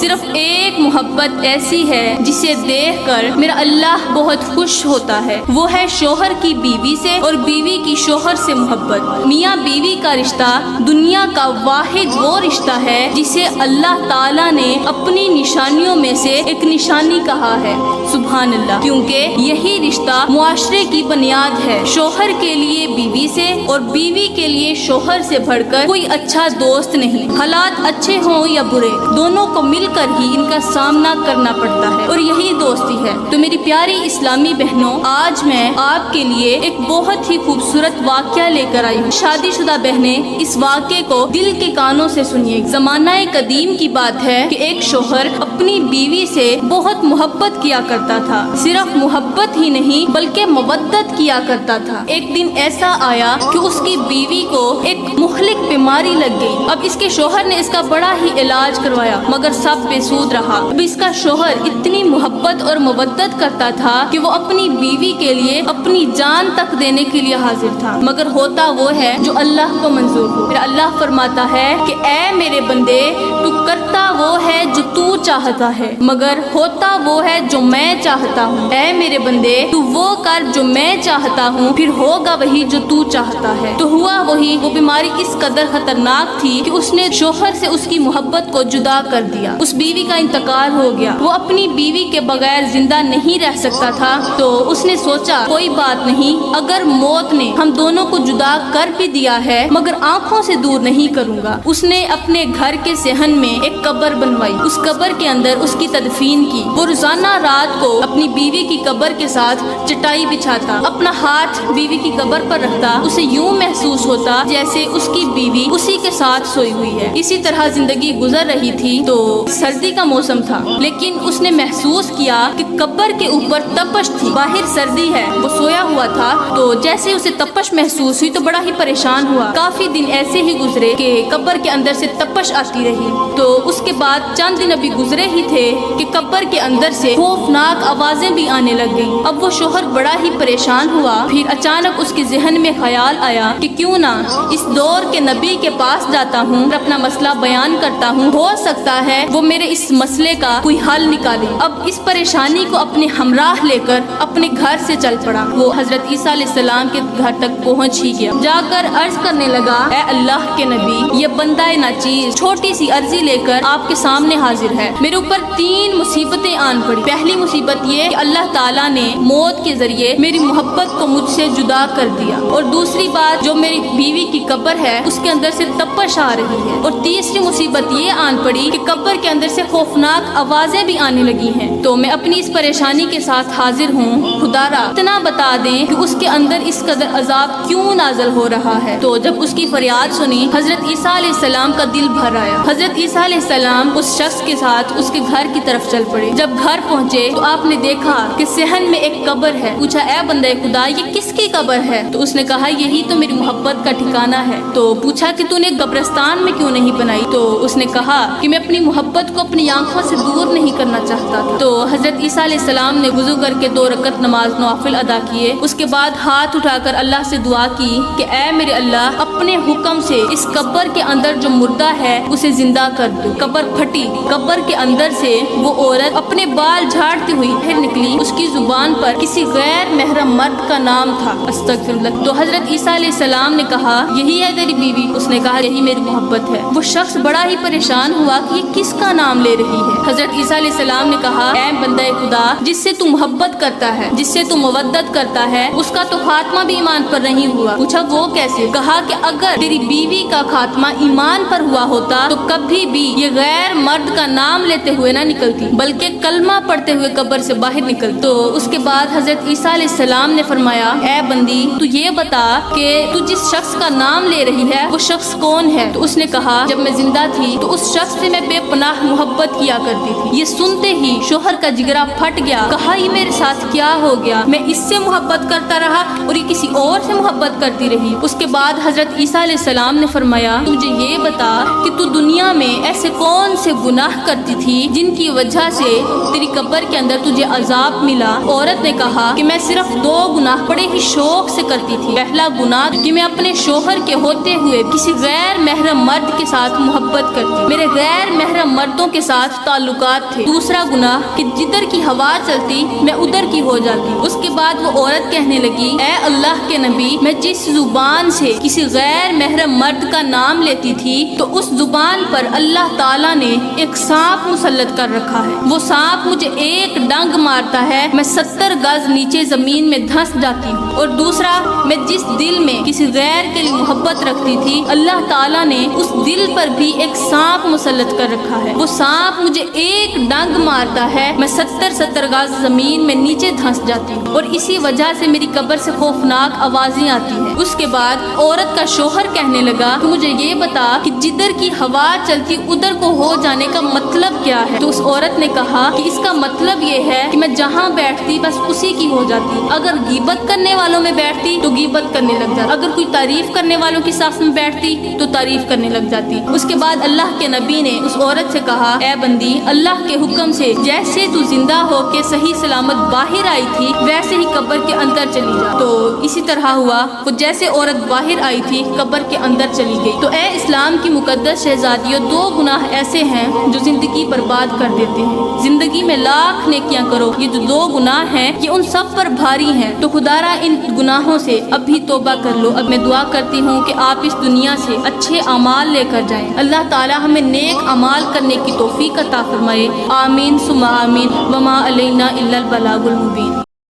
صرف ایک محبت ایسی ہے جسے دیکھ کر میرا اللہ بہت خوش ہوتا ہے، وہ ہے شوہر کی بیوی سے اور بیوی کی شوہر سے محبت۔ میاں بیوی کا رشتہ دنیا کا واحد وہ رشتہ ہے جسے اللہ تعالیٰ نے اپنی نشانیوں میں سے ایک نشانی کہا ہے، سبحان اللہ، کیونکہ یہی رشتہ معاشرے کی بنیاد ہے۔ شوہر کے لیے بیوی سے اور بیوی کے لیے شوہر سے بڑھ کر کوئی اچھا دوست نہیں۔ حالات اچھے ہوں یا برے، دونوں کو مل کر ہی ان کا سامنا کرنا پڑتا ہے اور یہی دوستی ہے۔ تو میری پیاری اسلامی بہنوں، آج میں آپ کے لیے ایک بہت ہی خوبصورت واقعہ لے کر آئی ہوں۔ شادی شدہ بہنیں اس واقعے کو دل کے کانوں سے سنیے۔ زمانہ قدیم کی بات ہے کہ ایک شوہر اپنی بیوی سے بہت محبت کیا کرتا تھا، صرف محبت ہی نہیں بلکہ مودت کیا کرتا تھا۔ ایک دن ایسا آیا کہ اس کی بیوی کو ایک مہلک بیماری لگ گئی۔ اب اس کے شوہر نے اس کا بڑا ہی علاج کروایا مگر سب بے سود رہا۔ اب اس کا شوہر اتنی محبت اور مودت کرتا تھا کہ وہ اپنی بیوی کے لیے اپنی جان تک دینے کے لیے حاضر تھا، مگر ہوتا وہ ہے جو اللہ کو منظور ہو۔ پھر اللہ فرماتا ہے کہ اے میرے بندے، تو کرتا وہ ہے جو تو چاہتا ہے مگر ہوتا وہ ہے جو میں چاہتا ہوں۔ اے میرے بندے، تو وہ کر جو میں چاہتا ہوں، پھر ہوگا وہی جو تو چاہتا ہے۔ تو ہوا وہی۔ وہ بیماری اس قدر خطرناک تھی کہ اس نے شوہر سے اس کی محبت کو جدا کر دیا۔ اس بیوی کا انتقال ہو گیا۔ وہ اپنی بیوی کے بغیر زندہ نہیں رہ سکتا تھا، تو اس نے سوچا کوئی بات نہیں، اگر موت نے ہم دونوں کو جدا کر بھی دیا ہے مگر آنکھوں سے دور نہیں کروں گا۔ اس نے اپنے گھر کے صحن میں ایک قبر بنوائی، اس قبر کے اندر اس کی تدفین کی۔ وہ روزانہ رات کو اپنی بیوی کی قبر کے ساتھ چٹائی بچھاتا، اپنا ہاتھ بیوی کی قبر پر رکھتا، اسے یوں محسوس ہوتا جیسے اس کی بیوی اسی کے ساتھ سوئی ہوئی ہے۔ اسی طرح زندگی گزر رہی تھی۔ تو سردی کا موسم تھا لیکن اس نے محسوس کیا کہ قبر کے اوپر تپش تھی، باہر سردی ہے، وہ سویا ہوا تھا۔ تو جیسے اسے تپش محسوس ہوئی تو بڑا ہی پریشان ہوا۔ کافی دن ایسے ہی گزرے کہ قبر کے اندر سے تپش آتی رہی۔ تو اس کے بعد چند دن ابھی گزرے ہی تھے کہ قبر کے اندر سے خوفناک آوازیں بھی آنے لگ گئیں۔ اب وہ شوہر بڑا ہی پریشان ہوا۔ پھر اچانک اس کے ذہن میں خیال آیا کہ کیوں نہ اس دور کے نبی کے پاس جاتا ہوں اور اپنا مسئلہ بیان کرتا ہوں، ہو سکتا ہے وہ میرے اس مسئلے کا کوئی حل نکالے۔ اب اس پریشانی کو اپنے ہمراہ لے کر اپنے گھر سے چل پڑا۔ وہ حضرت عیسیٰ علیہ السلام کے گھر تک پہنچ ہی گیا۔ جا کر عرض کرنے لگا، اے اللہ کے نبی، یہ بندہ ناچیز چھوٹی سی عرضی لے کر آپ کے سامنے حاضر ہے۔ میرے اوپر 3 مصیبتیں آن پڑی۔ پہلی مصیبت یہ کہ اللہ تعالیٰ نے موت کے ذریعے میری محبت کو مجھ سے جدا کر دیا، اور دوسری بات جو میری بیوی کی قبر ہے اس کے اندر سے تپش آ رہی ہے، اور تیسری مصیبت یہ آن پڑی کہ قبر کے اندر سے خوفناک آوازیں بھی آنے لگی ہیں۔ تو میں اپنی اس پریشانی کے ساتھ حاضر ہوں، خدا را اتنا بتا دیں کہ اس کے اندر اس قدر عذاب کیوں نازل ہو رہا ہے۔ تو جب اس کی فریاد سنی، حضرت عیسیٰ علیہ السلام کا دل بھر آیا۔ حضرت عیسیٰ علیہ السلام اس شخص کے ساتھ اس کے گھر کی طرف چل پڑے۔ جب گھر پہنچے تو آپ نے دیکھا کہ صحن میں ایک قبر ہے۔ پوچھا، اے بندے خدا، یہ کس کی قبر ہے؟ تو اس نے کہا، یہی تو میری محبت کا ٹھکانہ ہے۔ تو پوچھا کہ تو نے قبرستان میں کیوں نہیں بنائی؟ تو اس نے کہا کہ میں اپنی محبت کو اپنی آنکھوں سے دور نہیں کرنا چاہتا تھا۔ تو حضرت عیسیٰ علیہ السلام نے وضو کر کے 2 رکعت نماز نوافل ادا کیے۔ اس کے بعد ہاتھ اٹھا کر اللہ سے دعا کی کہ اے میرے اللہ، اپنے حکم سے اس قبر کے اندر جو مردہ ہے اسے زندہ کر دو۔ قبر پھٹی۔ قبر کے اندر سے وہ عورت اپنے بال جھاڑتی ہوئی پھر نکلی۔ اس کی زبان پر کسی غیر محرم مرد کا نام تھا، استغفر اللہ۔ تو حضرت عیسیٰ علیہ السلام نے کہا، یہی ہے تیری بیوی؟ اس نے کہا، یہی میری محبت ہے۔ وہ شخص بڑا ہی پریشان ہوا کہ یہ کس کا نام لے رہی ہے۔ حضرت عیسیٰ علیہ السلام نے کہا، اے بندہ خدا، جس سے تو محبت کرتا ہے، جس سے تو مودت کرتا ہے، اس کا تو خاتمہ بھی ایمان پر نہیں ہوا۔ پوچھا، وہ کیسے؟ کہا کہ اگر تیری بیوی کا خاتمہ ایمان پر ہوا ہوتا تو کبھی بھی یہ غیر مرد کا نام لیتے ہوئے نہ نکلتی بلکہ کلمہ پڑھتے ہوئے قبر سے باہر نکلتی۔ تو اس کے بعد حضرت عیسیٰ علیہ السلام نے فرمایا، اے بندی، تو یہ بتا کہ تو جس شخص کا نام لے رہی ہے وہ شخص کون ہے؟ تو اس نے کہا، جب میں زندہ تھی تو اس شخص سے میں بے پناہ محبت کیا کرتی تھی۔ یہ سنتے ہی شوہر کا جگرا پھٹ گیا۔ کہا، یہ میرے ساتھ کیا ہو گیا؟ میں اس سے محبت کرتا رہا اور یہ کسی اور سے محبت کرتی رہی۔ اس کے بعد حضرت عیسیٰ علیہ السلام نے فرمایا، مجھے یہ بتا کہ تو دنیا میں ایسے کون سے گناہ کرتی کرتی تھی جن کی وجہ سے تیری قبر کے اندر تجھے عذاب ملا۔ عورت نے کہا کہ میں صرف 2 گناہ بڑے ہی شوق سے کرتی تھی۔ پہلا گناہ کہ میں اپنے شوہر کے ہوتے ہوئے کسی غیر محرم مرد کے ساتھ محبت کرتی، میرے غیر محرم مردوں کے ساتھ تعلقات تھے۔ دوسرا گناہ کہ جدھر کی ہوا چلتی میں ادھر کی ہو جاتی۔ اس کے بعد وہ عورت کہنے لگی، اے اللہ کے نبی، میں جس زبان سے کسی غیر محرم مرد کا نام لیتی تھی تو اس زبان پر اللہ تعالیٰ نے ایک سانپ مسلط کر رکھا ہے۔ وہ سانپ مجھے ایک ڈنگ مارتا ہے، میں 70 گز نیچے زمین میں دھنس جاتی ہوں۔ اور دوسرا، میں جس دل میں کسی غیر کے لیے محبت رکھتی تھی اللہ تعالیٰ نے اس دل پر بھی ایک سانپ مسلط کر رکھا ہے۔ وہ سانپ مجھے ایک ڈنگ مارتا ہے، میں 70 گز زمین میں نیچے دھنس جاتی ہوں، اور اسی وجہ سے میری قبر سے خوفناک آوازیں آتی ہیں۔ اس کے بعد عورت کا شوہر کہنے لگا کہ مجھے یہ بتا کہ جدھر کی ہوا چلتی ادھر کو ہو جانے کا مطلب کیا ہے؟ تو اس عورت نے کہا کہ اس کا مطلب یہ ہے کہ میں جہاں بیٹھتی بس اسی کی ہو جاتی۔ اگر غیبت کرنے والوں میں بیٹھتی تو غیبت کرنے لگ جاتی، اگر کوئی تعریف کرنے والوں کے ساتھ میں بیٹھتی تو تعریف کرنے لگ جاتی۔ اس کے بعد اللہ کے نبی نے اس عورت سے کہا، اے بندی، اللہ کے حکم سے جیسے تو زندہ ہو کے صحیح سلامت باہر آئی تھی ویسے ہی قبر کے اندر چلی جا۔ تو اسی طرح ہوا، وہ جیسے عورت باہر آئی تھی قبر کے اندر چلی گئی۔ تو اے اسلام کی مقدس شہزادیوں، 2 گناہ ایسے ہیں جو زندگی برباد کر دیتے ہیں۔ زندگی میں لاکھ نیکیاں کرو، یہ جو 2 گناہ ہیں یہ ان سب پر بھاری ہیں، تو خدا را ان گناہوں سے اب بھی توبہ کر لو۔ اب میں دعا کرتی ہوں کہ آپ اس دنیا سے اچھے اعمال لے کر جائیں۔ اللہ تعالی ہمیں نیک اعمال کرنے کی توفیق عطا فرمائے۔ آمین ثم آمین۔ وما علینا الا البلاغ المبین۔